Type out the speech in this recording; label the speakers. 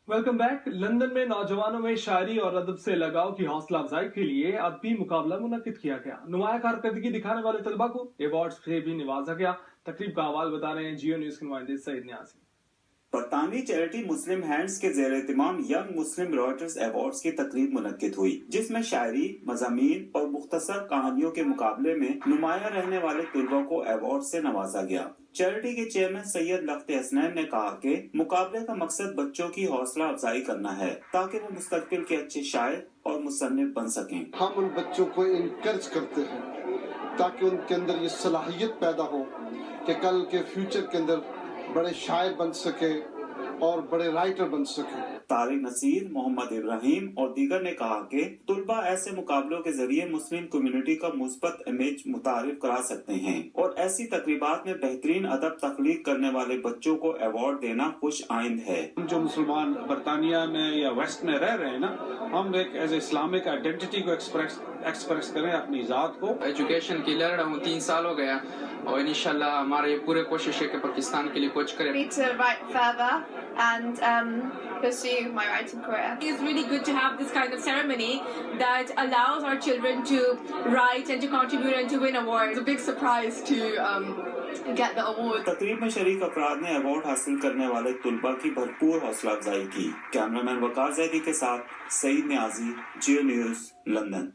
Speaker 1: Welcome back. London में नौजवानों में शायरी और अदब से लगाव की हौसला अफजाई के लिए अदबी मुकाबला मुनक्किद किया गया। नुमाया कारकर्दगी दिखाने वाले तलबा को अवार्ड से भी नवाजा गया। तकरीब का हवाल बता रहे हैं जियो न्यूज के नुमाइंदे सईद न्याजी।
Speaker 2: बरतानवी चैरिटी मुस्लिम हैंड्स के जेर एहतमाम यंग मुस्लिम रॉयटर्स अवार्ड्स की तकरीब मुनक्किद हुई, जिसमें शायरी, मज़ामीन और मुख्तसर कहानियों के मुकाबले में नुमाया रहने वाले तुलबा को अवार्ड से नवाजा गया। चैरिटी के चेयरमैन सैयद लख्त हसनैन ने कहा कि मुकाबले का मकसद बच्चों की हौसला अफजाई करना है ताकि वो मुस्तकबिल के अच्छे शायर और मुसन्निफ बन सकें।
Speaker 3: हम उन बच्चों को इनकरेज करते हैं ताकि उनके अंदर ये सलाहियत पैदा हो कि कल के फ्यूचर के अंदर बड़े शायर बन सके और बड़े राइटर बन सके।
Speaker 2: तारिक नसीर, मोहम्मद इब्राहिम और दीगर ने कहा कि तुलबा ऐसे मुकाबलों के जरिए मुस्लिम कम्युनिटी का मुस्बत इमेज मुतारिफ करा सकते हैं और ऐसी तकरीबात में बेहतरीन अदब तख्लीक करने वाले बच्चों को अवार्ड देना खुश आइंद है।
Speaker 4: जो मुसलमान बरतानिया में या वेस्ट में रह रहे हैं ना, हम एक एज इस्लामिक आइडेंटिटी को एक्सप्रेस करें अपनी जात को।
Speaker 5: एजुकेशन की लड़ रहा हूँ 3 साल हो गया और इंशाल्लाह हमारे पूरे कोशिश है कि पाकिस्तान के लिए कुछ करें।
Speaker 6: To write further and pursue my writing career.
Speaker 7: It's really good to have this kind of ceremony that allows our children to write and to contribute and to win awards. It's a big surprise to get the award.
Speaker 2: तकरीब में शरीक अफराद ने award हासिल करने वाले तुलबा की भरपूर हौसला अफजाई की। कैमरामैन वकार जैदी के साथ सईद न्याजी, जियो न्यूज, लंदन।